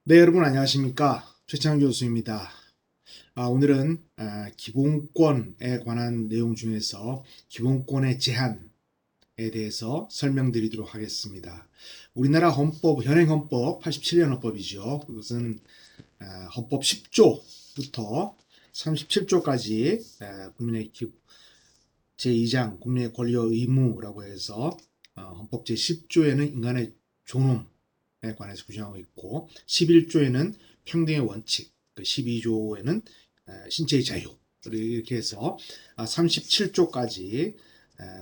네, 여러분 안녕하십니까? 최창규 교수입니다. 오늘은 기본권에 관한 내용 중에서 기본권의 제한에 대해서 설명드리도록 하겠습니다. 우리나라 헌법, 현행 헌법 87년 헌법이죠. 그것은 헌법 10조부터 37조까지 국민의 제2장 국민의 권리와 의무라고 해서 헌법 제10조에는 인간의 존엄 에 관해서 규정하고 있고 11조에는 평등의 원칙, 12조에는 신체의 자유 이렇게 해서 37조까지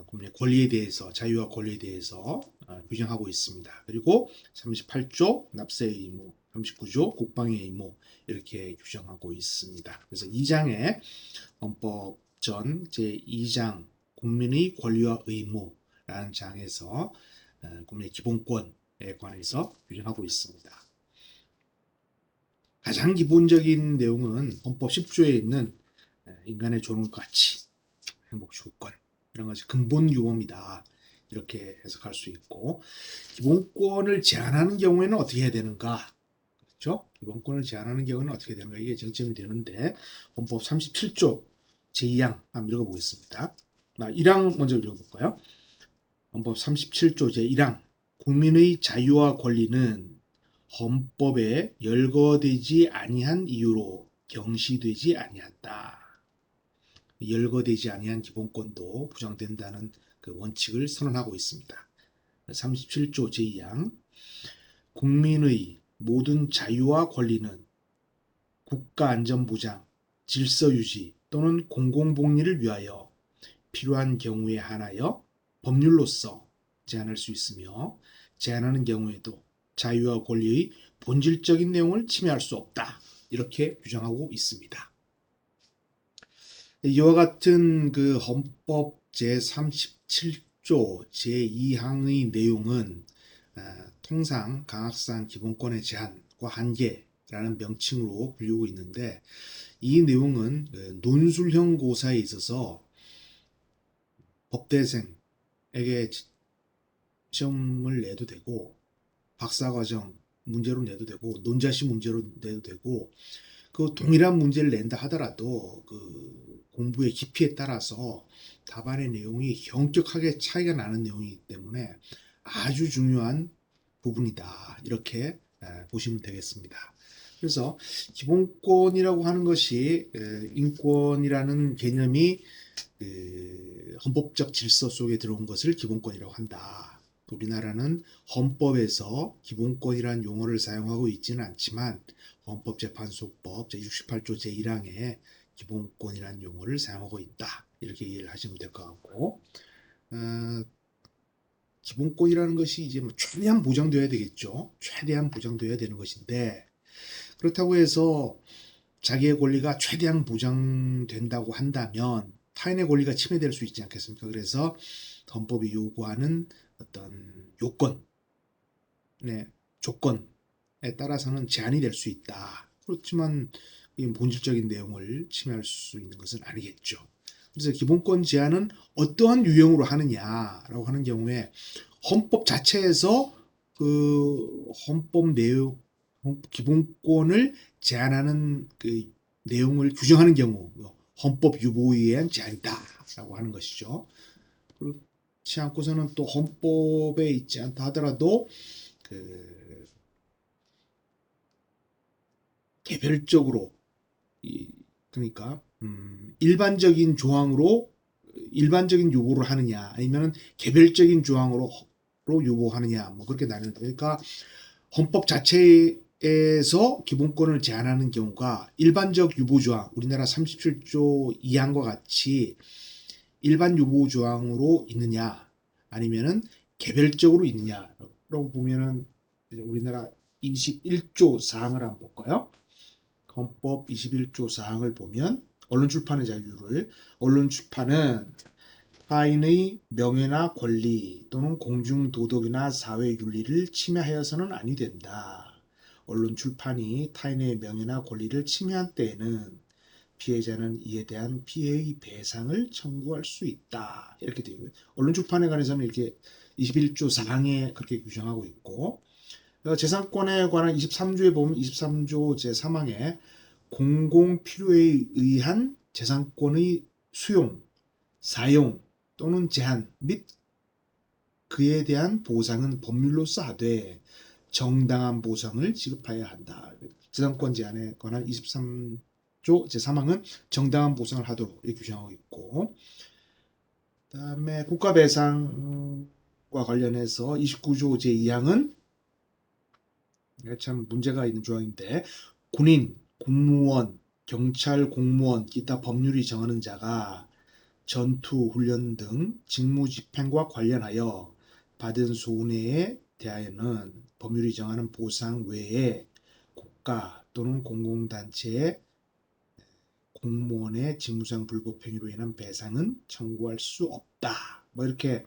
국민의 권리에 대해서 자유와 권리에 대해서 규정하고 있습니다. 그리고 38조 납세의 의무, 39조 국방의 의무 이렇게 규정하고 있습니다. 그래서 2장에 헌법 전 제2장 국민의 권리와 의무라는 장에서 국민의 기본권 에 관해서 규정하고 있습니다. 가장 기본적인 내용은 헌법 10조에 있는 인간의 존엄 가치, 행복 주권 이런 것이 근본 유언이다. 이렇게 해석할 수 있고 기본권을 제한하는 경우에는 어떻게 해야 되는가? 그렇죠? 기본권을 제한하는 경우는 어떻게 되는가? 이게 쟁점이 되는데 헌법 37조 제2항 한번 읽어보겠습니다. 1항 먼저 읽어볼까요? 헌법 37조 제1항 국민의 자유와 권리는 헌법에 열거되지 아니한 이유로 경시되지 아니한다. 열거되지 아니한 기본권도 보장된다는 그 원칙을 선언하고 있습니다. 37조 제2항 국민의 모든 자유와 권리는 국가안전보장, 질서유지 또는 공공복리를 위하여 필요한 경우에 한하여 법률로서 제한할 수 있으며 제한하는 경우에도 자유와 권리의 본질적인 내용을 침해할 수 없다. 이렇게 규정하고 있습니다. 이와 같은 그 헌법 제37조 제2항의 내용은 통상 강학상 기본권의 제한과 한계라는 명칭으로 불리고 있는데 이 내용은 논술형 고사에 있어서 법대생에게 시험을 내도 되고 박사과정 문제로 내도 되고 논자시 문제로 내도 되고 그 동일한 문제를 낸다 하더라도 그 공부의 깊이에 따라서 답안의 내용이 현격하게 차이가 나는 내용이기 때문에 아주 중요한 부분이다. 이렇게 보시면 되겠습니다. 그래서 기본권이라고 하는 것이 인권이라는 개념이 헌법적 질서 속에 들어온 것을 기본권이라고 한다. 우리나라는 헌법에서 기본권이라는 용어를 사용하고 있지는 않지만 헌법재판소법 제68조 제1항에 기본권이라는 용어를 사용하고 있다. 이렇게 이해를 하시면 될 것 같고 기본권이라는 것이 이제 뭐 최대한 보장되어야 되겠죠. 최대한 보장되어야 되는 것인데 그렇다고 해서 자기의 권리가 최대한 보장된다고 한다면 타인의 권리가 침해될 수 있지 않겠습니까? 그래서 헌법이 요구하는 어떤 요건, 네, 조건에 따라서는 제한이 될 수 있다. 그렇지만 이 본질적인 내용을 침해할 수 있는 것은 아니겠죠. 그래서 기본권 제한은 어떠한 유형으로 하느냐라고 하는 경우에 헌법 자체에서 그 헌법 내용, 기본권을 제한하는 그 내용을 규정하는 경우 헌법 유보에 의한 제한이다라고 하는 것이죠. 그렇지 않고서는 또 헌법에 있지 않다 하더라도 그 개별적으로 그러니까 일반적인 조항으로 일반적인 요구를 하느냐 아니면 개별적인 조항으로 요구하느냐 뭐 그렇게 나누는데 그러니까 헌법 자체에서 기본권을 제한하는 경우가 일반적 유보조항 우리나라 37조 2항과 같이 일반 유보조항으로 있느냐 아니면은 개별적으로 있느냐라고 보면은 우리나라 21조 사항을 한번 볼까요? 헌법 21조 사항을 보면 언론 출판의 자유를 언론 출판은 타인의 명예나 권리 또는 공중 도덕이나 사회 윤리를 침해하여서는 아니 된다. 언론 출판이 타인의 명예나 권리를 침해한 때에는 피해자는 이에 대한 피해의 배상을 청구할 수 있다. 이렇게 되고요. 언론 출판에 관해서는 이렇게 21조 4항에 그렇게 규정하고 있고 재산권에 관한 23조에 보면 23조 제3항에 공공 필요에 의한 재산권의 수용, 사용 또는 제한 및 그에 대한 보상은 법률로서 하되 정당한 보상을 지급하여야 한다. 재산권 제한에 관한 23조 제3항은 정당한 보상을 하도록 이렇게 규정하고 있고, 그다음에 국가배상과 관련해서 29조 제2항은 참 문제가 있는 조항인데, 군인, 공무원, 경찰, 공무원, 기타 법률이 정하는 자가 전투, 훈련 등 직무 집행과 관련하여 받은 손해에 대하여는 법률이 정하는 보상 외에 국가 또는 공공단체의 공무원의 직무상 불법 행위로 인한 배상은 청구할 수 없다. 뭐 이렇게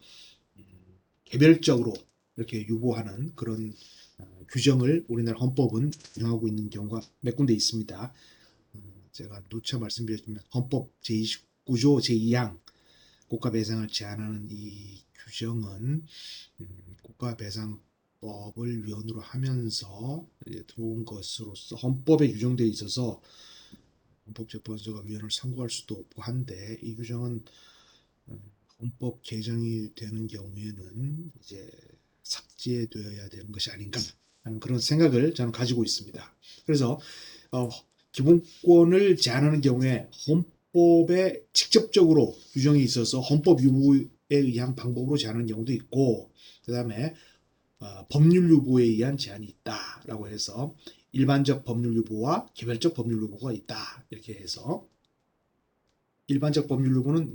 개별적으로 이렇게 유보하는 그런 규정을 우리나라 헌법은 정하고 있는 경우가 몇 군데 있습니다. 제가 누차 말씀드렸지만 헌법 제29조 제2항 국가배상을 제한하는 이 규정은 국가배상법을 위헌으로 하면서 들어온 것으로서 헌법에 규정되어 있어서 헌법재판소가 위헌을 선고할 수도 없고 한데, 이 규정은 헌법 개정이 되는 경우에는 이제 삭제되어야 되는 것이 아닌가 하는 그런 생각을 저는 가지고 있습니다. 그래서 기본권을 제한하는 경우에 헌법에 직접적으로 규정이 있어서 헌법 유보에 의한 방법으로 제한하는 경우도 있고, 그 다음에 법률 유보에 의한 제한이 있다라고 해서 일반적 법률 유보와 개별적 법률 유보가 있다, 이렇게 해서 일반적 법률 유보는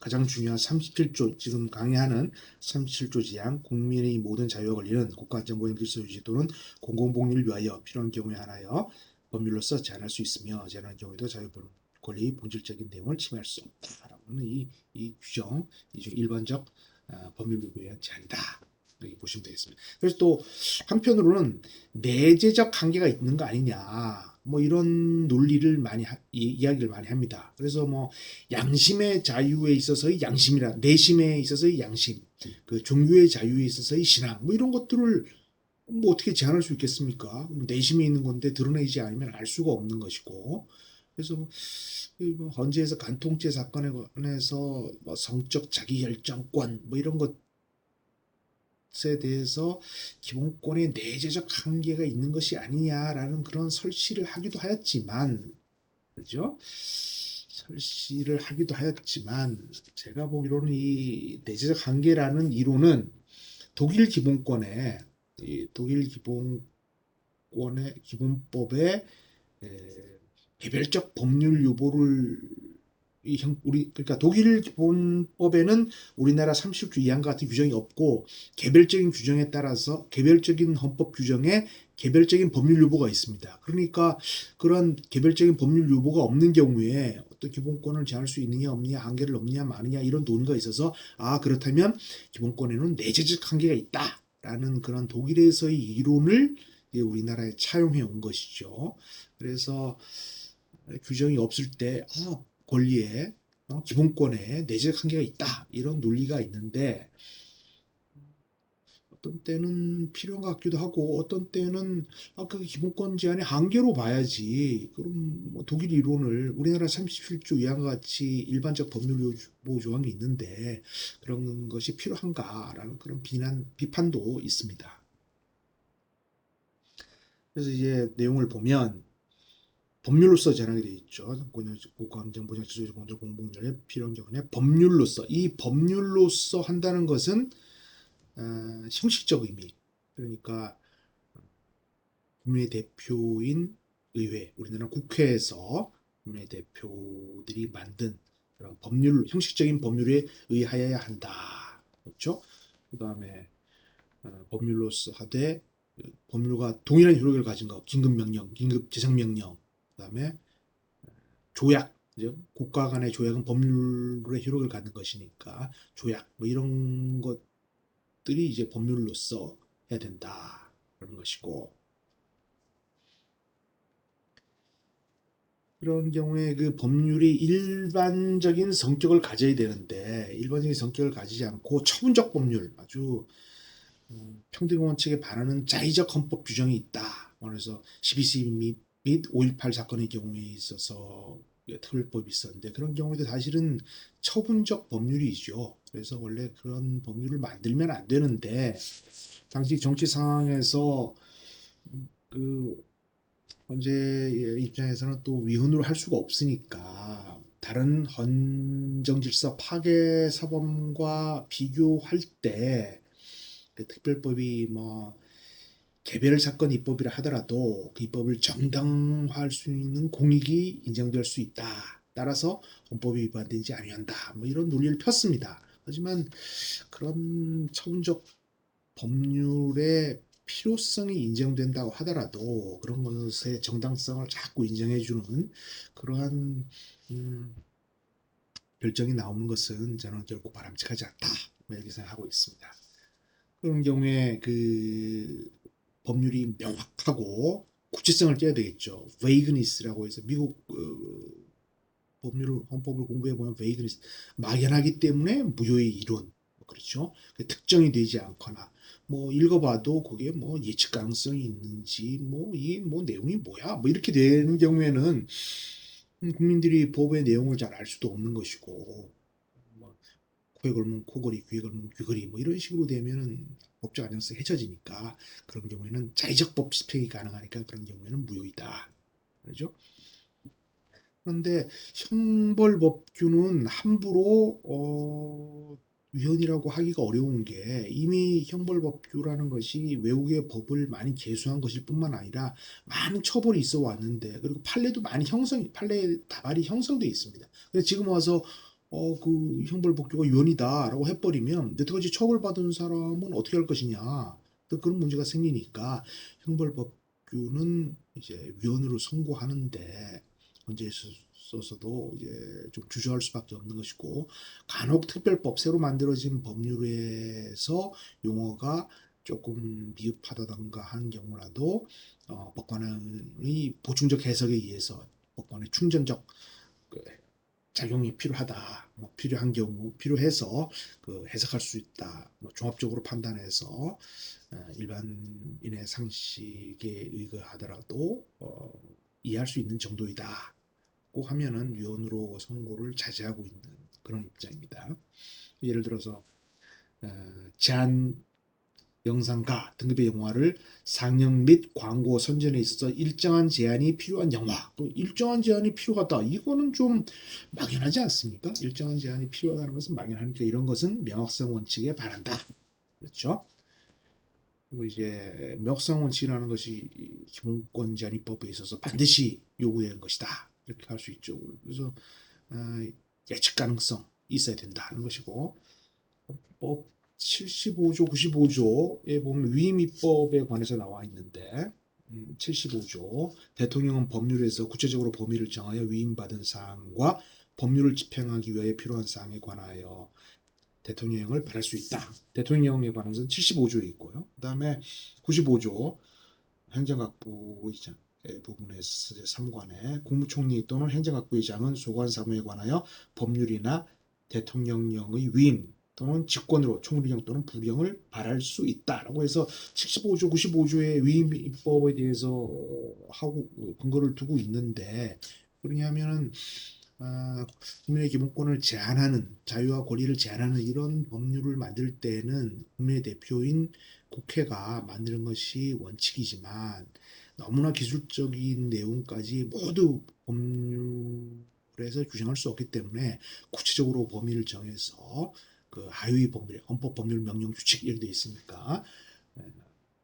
가장 중요한 37조, 지금 강의하는 37조 지향 국민의 모든 자유와 권리는 국가안전보장 질서 유지 또는 공공복리를 위하여 필요한 경우에 한하여 법률로서 제한할 수 있으며, 제한하는 경우에도 자유 권리의 본질적인 내용을 침해할 수 없다라고 하는 이 규정, 이 일반적 법률 유보에 의한 제한이다, 이렇게 보시면 되겠습니다. 그래서 또 한편으로는 내재적 한계가 있는 거 아니냐, 뭐 이런 논리를 많이 이야기를 많이 합니다. 그래서 뭐 양심의 자유에 있어서의 양심이라, 내심에 있어서의 양심, 그 종교의 자유에 있어서의 신앙, 뭐 이런 것들을 뭐 어떻게 제한할 수 있겠습니까? 내심에 있는 건데 드러내지 않으면 알 수가 없는 것이고, 그래서 뭐 헌재에서 간통죄 사건에 관해서 뭐 성적 자기결정권 뭐 이런 것에 대해서 기본권의 내재적 한계가 있는 것이 아니냐라는 그런 설시를 하기도 하였지만, 그죠? 설시를 하기도 하였지만, 제가 보기로는 이 내재적 한계라는 이론은 독일 기본권에, 독일 기본법에 개별적 법률 유보를 그러니까 독일 기본법에는 우리나라 30조 2항과 같은 규정이 없고, 개별적인 규정에 따라서 개별적인 헌법 규정에 개별적인 법률 유보가 있습니다. 그러니까 그런 개별적인 법률 유보가 없는 경우에 어떤 기본권을 제한할 수 있느냐 없느냐, 한계를 없느냐 마느냐, 이런 논의가 있어서 그렇다면 기본권에는 내재적 한계가 있다라는 그런 독일에서의 이론을 우리나라에 차용해 온 것이죠. 그래서 규정이 없을 때 권리에 기본권에 내재적 한계가 있다, 이런 논리가 있는데, 어떤 때는 필요한 것 같기도 하고, 어떤 때는 그 기본권 제한의 한계로 봐야지, 그럼 뭐 독일 이론을 우리나라 37조 이항과 같이 일반적 법률 보호 조항이 있는데 그런 것이 필요한가라는 그런 비판도 있습니다. 그래서 이제 내용을 보면 법률로서 제한하게 되어 있죠. 국가안전보장 질서 공정 공공연의 필요한 경우에 법률로서, 이 법률로서 한다는 것은 형식적 의미, 그러니까 국민의 대표인 의회, 우리나라 국회에서 국민의 대표들이 만든 그런 법률, 형식적인 법률에 의하여야 한다, 그렇죠? 그 다음에 법률로서 하되 법률과 동일한 효력을 가진 것, 긴급명령, 긴급재정명령, 그 다음에 조약, 국가 간의 조약은 법률의 효력을 갖는 것이니까 조약, 뭐 이런 것들이 이제 법률로서 해야 된다, 그런 것이고, 그런 경우에 그 법률이 일반적인 성격을 가져야 되는데 일반적인 성격을 가지지 않고 처분적 법률, 아주 평등 원칙에 반하는 자의적 헌법 규정이 있다. 그래서 12.12 및 5.18 사건의 경우에 있어서 특별법이 있었는데 그런 경우에도 사실은 처분적 법률이죠. 그래서 원래 그런 법률을 만들면 안 되는데 당시 정치 상황에서 그 헌재의 입장에서는 또 위헌으로 할 수가 없으니까 다른 헌정질서 파괴 사범과 비교할 때 그 특별법이 뭐 개별 사건 입법이라 하더라도 그 입법을 정당화할 수 있는 공익이 인정될 수 있다. 따라서 헌법이 위반되지 아니한다. 뭐 이런 논리를 폈습니다. 하지만 그런 처분적 법률의 필요성이 인정된다고 하더라도 그런 것의 정당성을 자꾸 인정해주는 그러한 결정이 나오는 것은 저는 결국 바람직하지 않다. 뭐 이렇게 생각하고 있습니다. 그런 경우에 그 법률이 명확하고 구체성을 떼야 되겠죠. vagueness라고 해서 미국 법률을 헌법을 공부해 보면 vagueness 막연하기 때문에 무효의 이론 그렇죠. 특정이 되지 않거나 뭐 읽어봐도 그게 뭐 예측 가능성이 있는지 뭐 이 뭐 내용이 뭐야 뭐 이렇게 되는 경우에는 국민들이 법의 내용을 잘 알 수도 없는 것이고 뭐 코에 걸면 코걸이, 귀에 걸면 귀걸이 뭐 이런 식으로 되면은 법적 안정성이 해쳐지니까 그런 경우에는 자의적 법 집행이 가능하니까 그런 경우에는 무효이다. 그렇죠? 그런데 형벌법규는 함부로 위헌이라고 하기가 어려운 게 이미 형벌법규라는 것이 외국의 법을 많이 개수한 것일 뿐만 아니라 많은 처벌이 있어 왔는데 그리고 판례도 많이 판례 다발이 형성돼 있습니다. 근데 지금 와서 그 형벌법규가 위헌이다라고 해버리면 여태까지 처벌받은 사람은 어떻게 할 것이냐 또 그런 문제가 생기니까 형벌법규는 이제 위헌으로 선고하는데 문제에 있어서도 이제 좀 주저할 수밖에 없는 것이고 간혹 특별법 새로 만들어진 법률에서 용어가 조금 미흡하다던가 하는 경우라도 법관의 보충적 해석에 의해서 법관의 충전적 그 작용이 필요하다, 뭐 필요한 경우 필요해서 그 해석할 수 있다. 뭐 종합적으로 판단해서 일반인의 상식에 의거하더라도 이해할 수 있는 정도이다. 고 하면은 위헌으로 선고를 자제하고 있는 그런 입장입니다. 예를 들어서 제한 영상가 등급의 영화를 상영 및 광고 선전에 있어서 일정한 제한이 필요한 영화, 또 일정한 제한이 필요하다. 이거는 좀 막연하지 않습니까? 일정한 제한이 필요하다는 것은 막연하니까 이런 것은 명확성 원칙에 반한다. 그렇죠? 그리고 이제 명확성 원칙이라는 것이 기본권 제한입법에 있어서 반드시 요구되는 것이다. 이렇게 할 수 있죠. 그래서 예측 가능성 있어야 된다는 것이고 법 75조, 95조에 보면 위임입법에 관해서 나와 있는데 75조 대통령은 법률에서 구체적으로 범위를 정하여 위임받은 사항과 법률을 집행하기 위하여 필요한 사항에 관하여 대통령령을 발할 수 있다. 대통령령에 관해서는 75조에 있고요. 그 다음에 95조 행정각부의장 부분에서 3관에 국무총리 또는 행정각부의장은 소관 사무에 관하여 법률이나 대통령령의 위임 또는 직권으로 총리령 또는 부령을 발할 수 있다라고 해서 75조, 95조의 위임 입법에 대해서 하고 근거를 두고 있는데 그러냐면은 국민의 기본권을 제한하는 자유와 권리를 제한하는 이런 법률을 만들 때는 국민의 대표인 국회가 만드는 것이 원칙이지만 너무나 기술적인 내용까지 모두 법률에서 규정할 수 없기 때문에 구체적으로 범위를 정해서 그 하위 법률, 헌법 법률 명령 규칙 이런 데 있으니까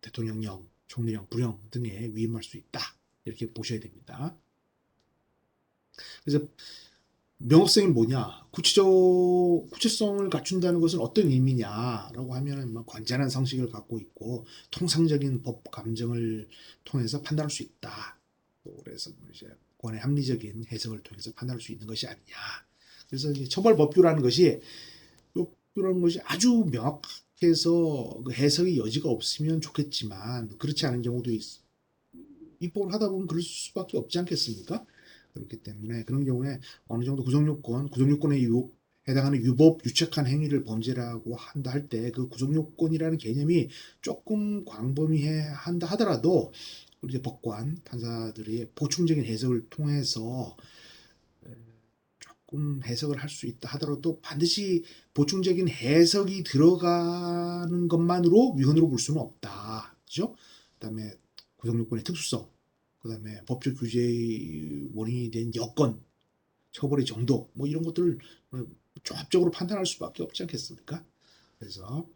대통령령, 총리령, 부령 등에 위임할 수 있다. 이렇게 보셔야 됩니다. 그래서 명확성이 뭐냐? 구체성을 갖춘다는 것은 어떤 의미냐라고 하면은 뭐 관전한 상식을 갖고 있고 통상적인 법 감정을 통해서 판단할 수 있다. 그래서 이제 권의 합리적인 해석을 통해서 판단할 수 있는 것이 아니냐. 그래서 이제 처벌법규라는 것이 법규라는 것이 아주 명확해서 그 해석의 여지가 없으면 좋겠지만 그렇지 않은 경우도 입법을 하다 보면 그럴 수밖에 없지 않겠습니까? 그렇기 때문에 그런 경우에 어느 정도 구성요건의 해당하는 유법, 유책한 행위를 범죄라고 한다 할 때 그 구속요건이라는 개념이 조금 광범위해 한다 하더라도 우리 법관, 판사들의 보충적인 해석을 통해서 조금 해석을 할 수 있다 하더라도 반드시 보충적인 해석이 들어가는 것만으로 위헌으로 볼 수는 없다. 그죠? 그다음에 구속요건의 특수성, 그다음에 법적 규제의 원인이 된 여건, 처벌의 정도, 뭐 이런 것들을 종합적으로 판단할 수밖에 없지 않겠습니까? 그래서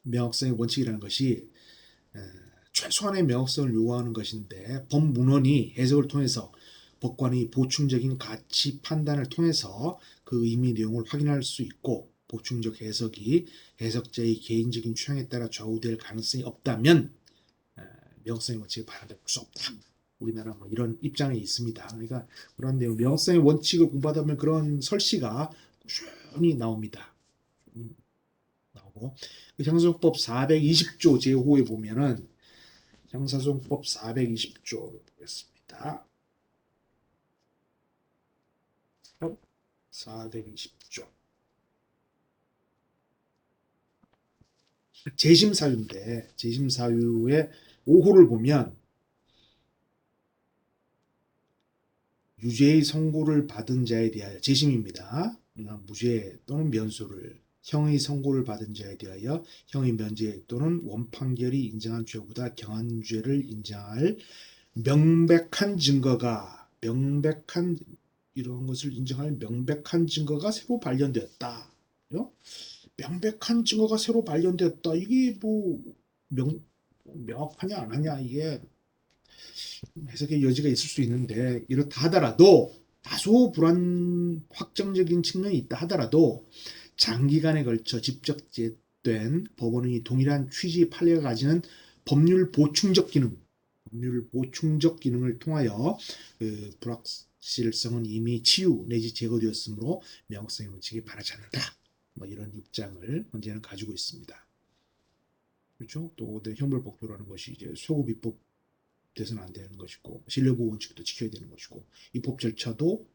명확성의 원칙이라는 것이 최소한의 명확성을 요구하는 것인데 법문헌이 해석을 통해서 법관이 보충적인 가치 판단을 통해서 그 의미 내용을 확인할 수 있고 보충적 해석이 해석자의 개인적인 취향에 따라 좌우될 가능성이 없다면 명확성의 원칙을 바란다 볼 수 없다. 우리나라 뭐 이런 입장에 있습니다. 그러니까 그런 내용 명확성의 원칙을 공부하다 보면 그런 설시가 꾸준히 나옵니다. 나오고 형사소송법 420조 제5호에 보면은 형사소송법 420조 보겠습니다. 420조 재심사유인데 재심사유의 5호를 보면 유죄의 선고를 받은 자에 대하여 재심입니다. 무죄 또는 면소를 형의 선고를 받은 자에 대하여 형의 면제 또는 원판결이 인정한 죄보다 경한 죄를 인정할 명백한 증거가 이런 것을 인정할 명백한 증거가 새로 발견되었다. 명백한 증거가 새로 발견되었다. 이게 명확하냐 안 하냐 이게 해석의 여지가 있을 수 있는데 이렇다 하더라도 다소 확정적인 측면이 있다 하더라도 장기간에 걸쳐 집적된 법원의 동일한 취지 판례가 가지는 법률 보충적 기능을 통하여 그 불확실성은 이미 치유 내지 제거되었으므로 명확성의 원칙이 바라지 않는다. 뭐 이런 입장을 현재는 가지고 있습니다. 그렇죠? 또 형벌복도라는 것이 이제 소급 입법 돼서는 안 되는 것이고 신뢰보호 원칙도 지켜야 되는 것이고 입법 절차도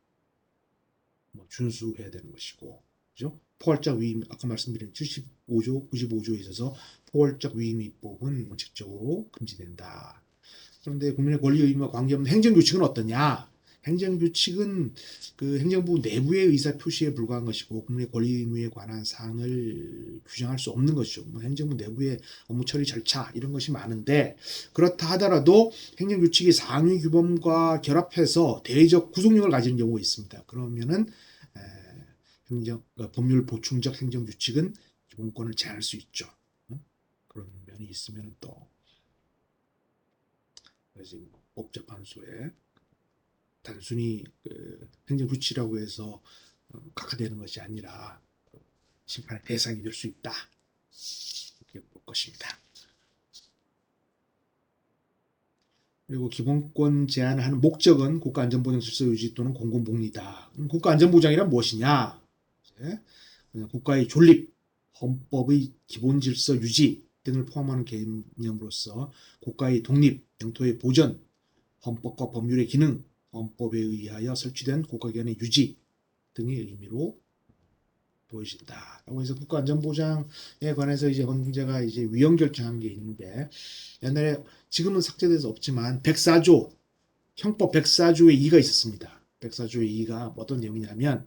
준수해야 되는 것이고 그죠? 포괄적 위임 아까 말씀드린 75조, 95조에 있어서 포괄적 위임 입법은 원칙적으로 금지된다. 그런데 국민의 권리 의무와 관계없는 행정규칙은 어떠냐? 행정규칙은 그 행정부 내부의 의사 표시에 불과한 것이고 국민의 권리 의무에 관한 사항을 규정할 수 없는 것이죠. 행정부 내부의 업무 처리 절차 이런 것이 많은데 그렇다 하더라도 행정규칙이 상위 규범과 결합해서 대외적 구속력을 가지는 경우가 있습니다. 그러면은 법률 보충적 행정규칙은 기본권을 제한할 수 있죠. 그런 면이 있으면 또 법재판소에 단순히 행정규칙이라고 해서 각하되는 것이 아니라 심판의 대상이 될 수 있다. 이렇게 볼 것입니다. 그리고 기본권 제한을 하는 목적은 국가안전보장 질서 유지 또는 공공복리다. 국가안전보장이란 무엇이냐? 국가의 존립, 헌법의 기본 질서 유지 등을 포함하는 개념으로서 국가의 독립, 영토의 보전, 헌법과 법률의 기능, 헌법에 의하여 설치된 국가기관의 유지 등의 의미로 보여진다. 라고 해서 국가안전보장에 관해서 이제 헌재가 이제 위헌 결정한 게 있는데 옛날에 지금은 삭제돼서 없지만 104조 형법 104조의 2가 있었습니다. 104조의 2가 어떤 내용이냐면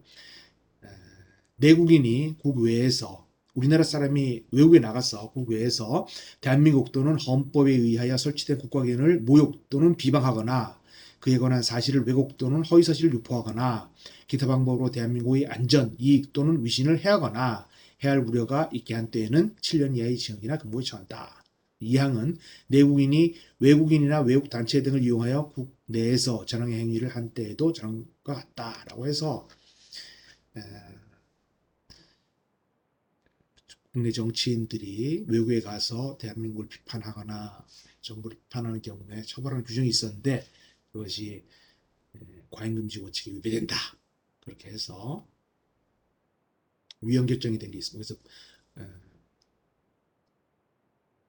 내국인이 국외에서 우리나라 사람이 외국에 나가서 국외에서 대한민국 또는 헌법에 의하여 설치된 국가기관을 모욕 또는 비방하거나 그에 관한 사실을 왜곡 또는 허위사실을 유포하거나 기타 방법으로 대한민국의 안전, 이익 또는 위신을 해하거나 해할 우려가 있게 한 때에는 7년 이하의 징역이나 금고에 처한다. 이 항은 내국인이 외국인이나 외국 단체 등을 이용하여 국내에서 전항의 행위를 한 때에도 전항과 같다라고 해서 국내 정치인들이 외국에 가서 대한민국을 비판하거나 정부를 비판하는 경우에 처벌하는 규정이 있었는데 그것이 과잉금지 원칙에 위배된다. 그렇게 해서 위헌 결정이 된 게 있습니다. 그래서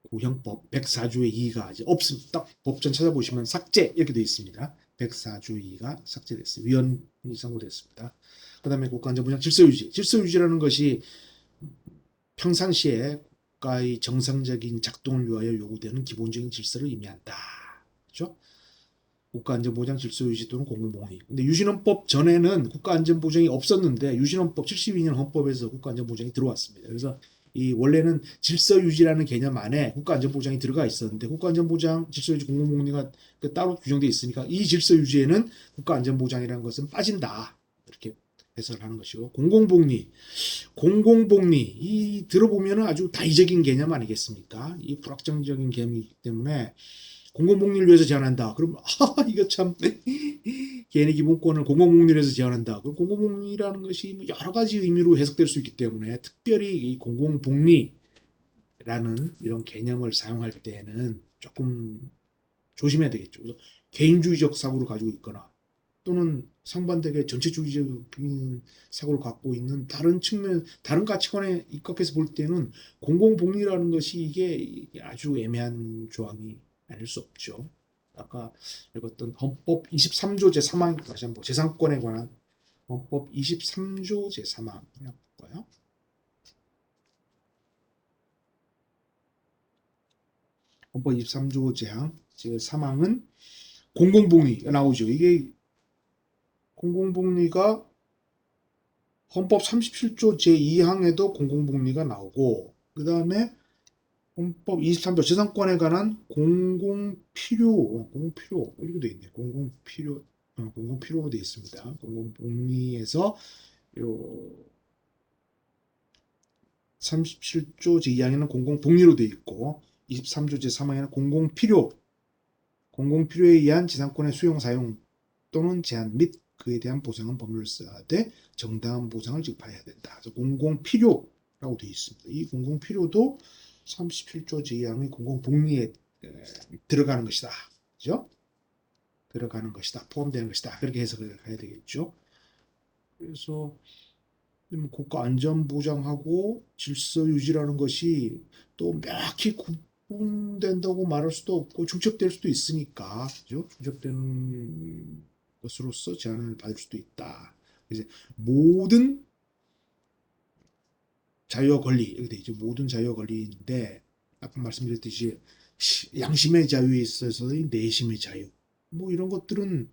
구형법 104조의 2가 이제 없습니다. 딱 법전 찾아보시면 삭제 이렇게 되어 있습니다. 104조가 삭제됐어요. 위헌이 선고됐습니다. 그 다음에 국가안전보장 질서유지. 질서유지라는 것이 평상시에 국가의 정상적인 작동을 위하여 요구되는 기본적인 질서를 의미한다. 그렇죠? 국가안전보장 질서유지 또는 공공복리. 근데 유신헌법 전에는 국가안전보장이 없었는데 유신헌법 72년 헌법에서 국가안전보장이 들어왔습니다. 그래서 이 원래는 질서유지라는 개념 안에 국가안전보장이 들어가 있었는데 국가안전보장, 질서유지, 공공복리가 따로 규정되어 있으니까 이 질서유지에는 국가안전보장이라는 것은 빠진다. 이렇게 해석을 하는 것이고 공공복리, 이 들어보면 아주 다의적인 개념 아니겠습니까? 이 불확정적인 개념이기 때문에 공공복리를 위해서 제한한다. 그럼 이거 참 개인의 기본권을 공공복리를 위해서 제한한다. 그럼 공공복리라는 것이 여러 가지 의미로 해석될 수 있기 때문에 특별히 이 공공복리라는 이런 개념을 사용할 때는 조금 조심해야 되겠죠. 그래서 개인주의적 사고를 가지고 있거나 또는 상반되게 전체주의적인 사고를 갖고 있는 다른 측면, 다른 가치관에 입각해서 볼 때는 공공복리라는 것이 이게 아주 애매한 조항이 아닐 수 없죠. 아까 읽었던 헌법 23조 제3항 다시 한번 재산권에 관한 헌법 23조 제3항 볼까요? 헌법 23조 제3항은 공공복리가 나오죠. 이게 공공복리가 헌법 37조 제2항에도 공공복리가 나오고 그 다음에 헌법 23조 재산권에 관한 공공필요 이렇게 돼 있네. 공공필요로 돼 있습니다. 공공복리에서 요 37조 제2항에는 공공복리로 돼 있고 23조 제3항에는 공공필요에 의한 재산권의 수용 사용 또는 제한 및 그에 대한 보상은 법률사에 정당한 보상을 지급해야 된다. 그래서 공공필요라고 되어 있습니다. 이 공공필요도 37조 제2항의 공공복리에 들어가는 것이다. 그죠? 들어가는 것이다. 포함되는 것이다. 그렇게 해석을 해야 되겠죠. 그래서 국가 안전보장하고 질서유지라는 것이 또 명확히 구분된다고 말할 수도 없고 중첩될 수도 있으니까 그죠? 중첩되는 것으로서 제한을 받을 수도 있다. 이제 모든 자유와 권리 이렇게 돼 있죠. 모든 자유와 권리인데 아까 말씀드렸듯이 양심의 자유에 있어서의 내심의 자유 뭐 이런 것들은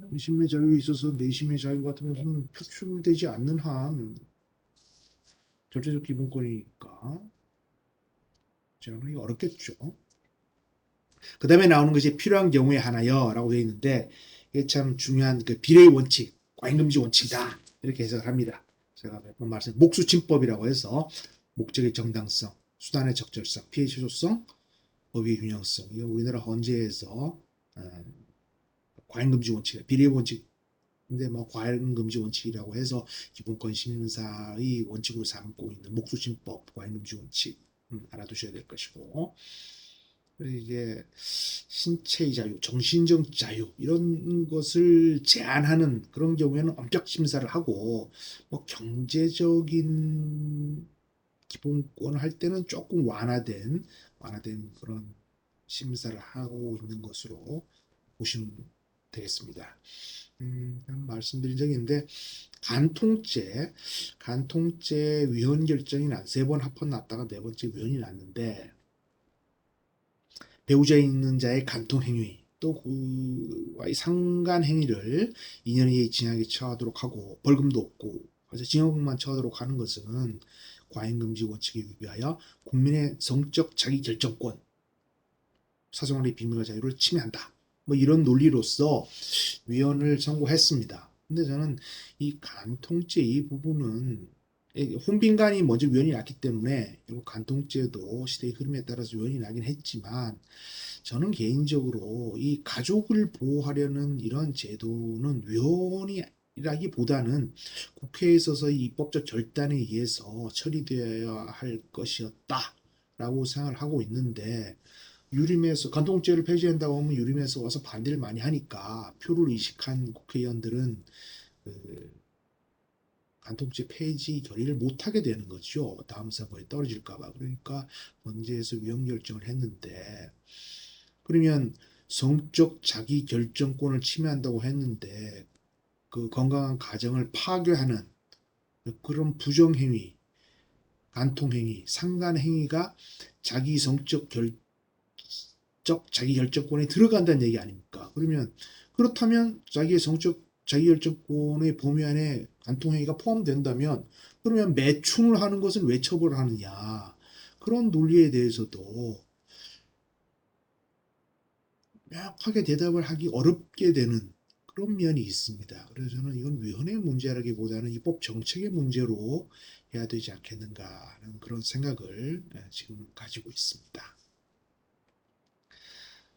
양심의 자유에 있어서 내심의 자유 같은 것은 표출되지 않는 한 절대적 기본권이니까 제한하기 어렵겠죠. 그 다음에 나오는 것이 필요한 경우에 하나여라고 되어 있는데 이게 참 중요한 그 비례의 원칙, 과잉금지 원칙이다 이렇게 해석을 합니다. 제가 몇 번 말씀 목수침법이라고 해서 목적의 정당성, 수단의 적절성, 피해 최소성, 법의 균형성 이거 우리나라 헌재에서 과잉금지 원칙, 비례의 원칙 근데 뭐 과잉금지 원칙이라고 해서 기본권 심사의 원칙으로 삼고 있는 목수침법 과잉금지 원칙 알아두셔야 될 것이고 이게 신체의 자유, 정신적 자유 이런 것을 제한하는 그런 경우에는 엄격 심사를 하고 뭐 경제적인 기본권을 할 때는 조금 완화된 그런 심사를 하고 있는 것으로 보시면 되겠습니다. 말씀드린 적이 있는데 간통죄 위헌 결정이 난 3번 합헌 났다가 4번째 위헌이 났는데 배우자 있는 자의 간통 행위 또 그와의 상간 행위를 2년 이하의 징역에 처하도록 하고 벌금도 없고 그래서 징역만 처하도록 하는 것은 과잉금지 원칙에 위하여 국민의 성적 자기결정권, 사생활의 비밀과 자유를 침해한다. 뭐 이런 논리로서 위헌을 선고했습니다. 근데 저는 이 간통죄 이 부분은 혼빈간이 먼저 위헌이 났기 때문에 간통죄도 시대의 흐름에 따라서 위헌이 나긴 했지만 저는 개인적으로 이 가족을 보호하려는 이런 제도는 위헌이라기보다는 국회에 있어서 입법적 결단에 의해서 처리되어야 할 것이었다라고 생각을 하고 있는데 유림에서 간통죄를 폐지한다고 하면 유림에서 와서 반대를 많이 하니까 표를 의식한 국회의원들은 그 간통죄 폐지 결의를 못하게 되는 거죠. 다음 선거에 떨어질까 봐. 그러니까 헌재에서 위헌 결정을 했는데 그러면 성적 자기 결정권을 침해한다고 했는데 그 건강한 가정을 파괴하는 그런 부정행위, 간통행위, 상간행위가 자기 성적 자기 결정권에 들어간다는 얘기 아닙니까? 그러면 그렇다면 자기의 성적 자기 결정권의 범위 안에 간통행위가 포함된다면 그러면 매춘을 하는 것은 왜 처벌하느냐? 그런 논리에 대해서도 명확하게 대답을 하기 어렵게 되는 그런 면이 있습니다. 그래서 저는 이건 위헌의 문제라기보다는 입법 정책의 문제로 해야 되지 않겠는가 하는 그런 생각을 지금 가지고 있습니다.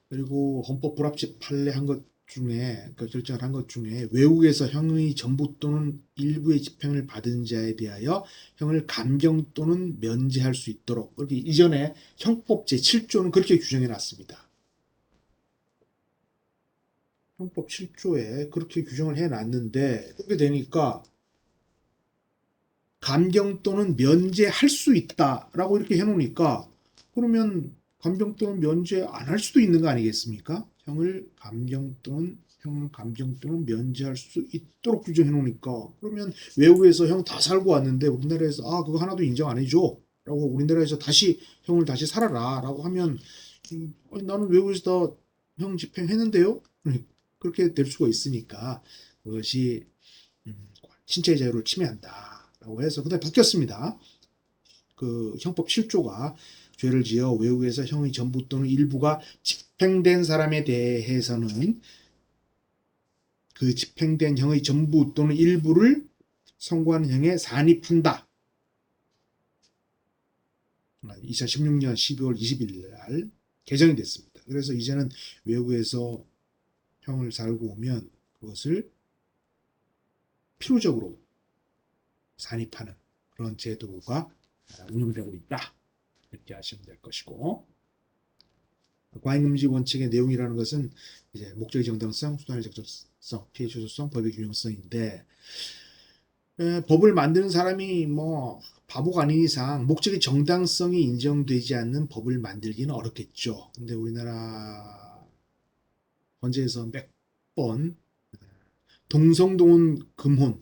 그리고 헌법 불합치 판례한 것 중에 그 결정을 한 것 중에 외국에서 형의 전부 또는 일부의 집행을 받은 자에 대하여 형을 감경 또는 면제할 수 있도록 그렇게 이전에 형법 제7조는 그렇게 규정해 놨습니다. 형법 7조에 그렇게 규정을 해 놨는데 그렇게 되니까 감경 또는 면제할 수 있다라고 이렇게 해 놓으니까 그러면 감경 또는 면제 안 할 수도 있는 거 아니겠습니까? 형을 감경 또는 면제할 수 있도록 규정해 놓으니까 그러면 외국에서 형 다 살고 왔는데 우리나라에서 그거 하나도 인정 안 해줘 라고 우리나라에서 다시 형을 다시 살아라 라고 하면 나는 외국에서 다 형 집행했는데요? 그렇게 될 수가 있으니까 그것이 신체의 자유를 침해한다라고 해서 그다음에 바뀌었습니다. 그 형법 7조가 죄를 지어 외국에서 형의 전부 또는 일부가 집행된 사람에 대해서는 그 집행된 형의 전부 또는 일부를 선고하는 형에 산입한다. 2016년 12월 20일 날 개정이 됐습니다. 그래서 이제는 외국에서 형을 살고 오면 그것을 필요적으로 산입하는 그런 제도가 운영되고 있다. 이렇게 하시면 될 것이고 과잉금지 원칙의 내용이라는 것은 이제 목적의 정당성, 수단의 적절성, 피해 최소성, 법의 균형성인데 법을 만드는 사람이 뭐 바보가 아닌 이상 목적의 정당성이 인정되지 않는 법을 만들기는 어렵겠죠. 근데 우리나라 헌재에서 몇 번 동성동은 금혼,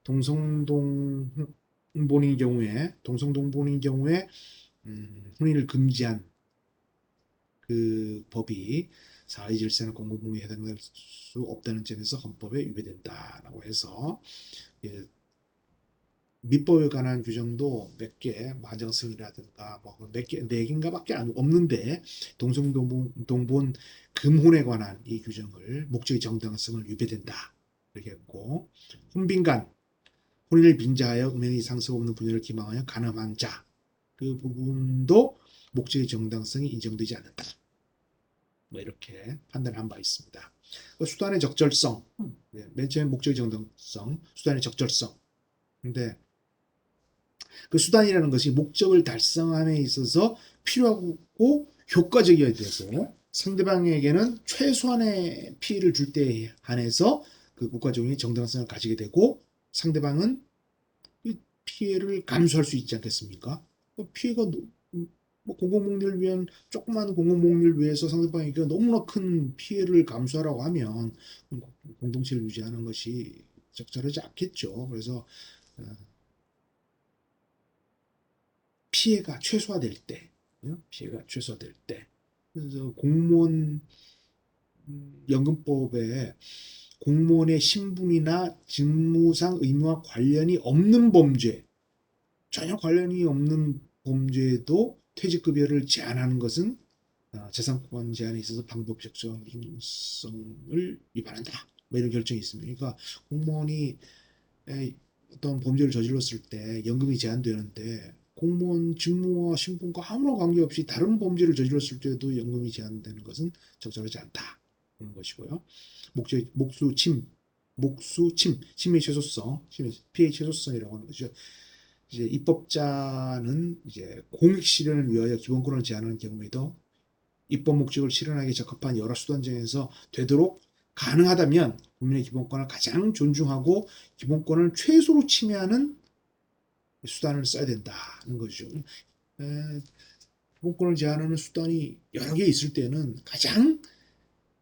동성동본인 경우에 혼인을 금지한 그 법이 사회 질서나 공공복리에 해당될 수 없다는 점에서 헌법에 위배된다라고 해서 민법에 관한 규정도 몇 개, 마정성이라든가 뭐 몇 개, 네 개인가밖에 없는데 동성동본 금혼에 관한 이 규정을 목적의 정당성을 위배된다 이렇게 했고 혼빈간 혼인을 빙자하여 은행의 상속 없는 분야를 기망하여 간음한 자 그 부분도 목적의 정당성이 인정되지 않는다. 뭐 이렇게 판단한 바 있습니다. 수단의 적절성, 맨 처음에 목적의 정당성, 수단의 적절성. 근데 그 수단이라는 것이 목적을 달성함에 있어서 필요하고 효과적이어야 되고 상대방에게는 최소한의 피해를 줄 때 한해서 그 국가적인 정당성을 가지게 되고 상대방은 피해를 감수할 수 있지 않겠습니까? 피해가 뭐 공공복리를 위한 조그만 공공복리를 위해서 상대방에게 너무나 큰 피해를 감수하라고 하면 공동체를 유지하는 것이 적절하지 않겠죠. 그래서 피해가 최소화될 때, 그래서 공무원 연금법에 공무원의 신분이나 직무상 의무와 관련이 없는 범죄, 전혀 관련이 없는 범죄도 퇴직급여를 제한하는 것은 재산권 제한에 있어서 방법 적절성을 위반한다. 뭐 이런 결정이 있습니다. 그러니까 공무원이 어떤 범죄를 저질렀을 때 연금이 제한되는데 공무원 직무와 신분과 아무런 관계없이 다른 범죄를 저질렀을 때도 연금이 제한되는 것은 적절하지 않다. 그런 것이고요. 침해 최소성, 피해 최소성이라고 하는 것이죠. 이제 입법자는 이제 공익 실현을 위하여 기본권을 제한하는 경우에도 입법 목적을 실현하기 적합한 여러 수단 중에서 되도록 가능하다면 국민의 기본권을 가장 존중하고 기본권을 최소로 침해하는 수단을 써야 된다는 거죠. 기본권을 제한하는 수단이 여러 개 있을 때는 가장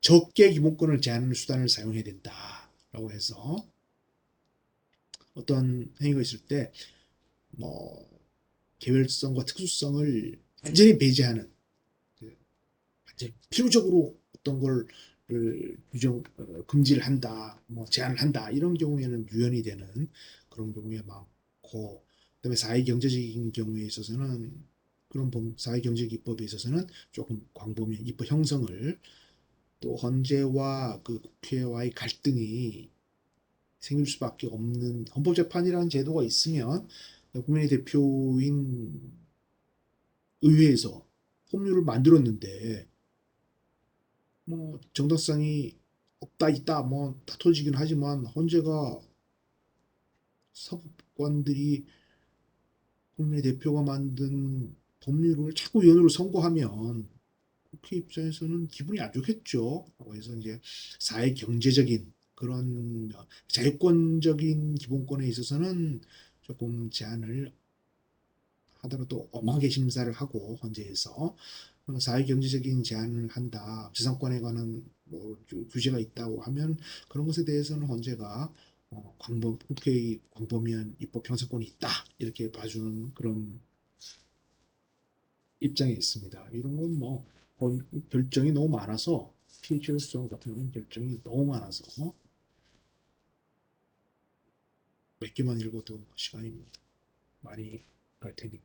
적게 기본권을 제한하는 수단을 사용해야 된다라고 해서 어떤 행위가 있을 때 뭐 개별성과 특수성을 완전히 배제하는 이제 필요적으로 어떤 걸 금지를 한다, 뭐 제한을 한다 이런 경우에는 유연이 되는 그런 경우에 많고, 그다음에 사회 경제적인 경우에 있어서는 그런 사회 경제 기법에 있어서는 조금 광범위한 입법 형성을, 또 헌재와 그 국회와의 갈등이 생길 수밖에 없는 헌법재판이라는 제도가 있으면 국민의 대표인 의회에서 법률을 만들었는데 뭐 정당성이 없다 있다 뭐 다퉈지긴 하지만, 헌재가 사법관들이 국민의 대표가 만든 법률을 자꾸 위헌으로 선고하면 국회 입장에서는 기분이 안 좋겠죠. 그래서 이제 사회 경제적인 그런 자유권적인 기본권에 있어서는 조금 제한을 하더라도 엄하게 심사를 하고, 헌재에서 사회 경제적인 제한을 한다, 재산권에 관한 뭐 규제가 있다고 하면 그런 것에 대해서는 헌재가 국회의 광범위한 입법 형사권이 있다 이렇게 봐주는 그런 입장에 있습니다. 이런 건 뭐 결정이 너무 많아서, PHS 같은 경우는 결정이 너무 많아서 몇 개만 읽어도 시간이 많이 갈 테니까.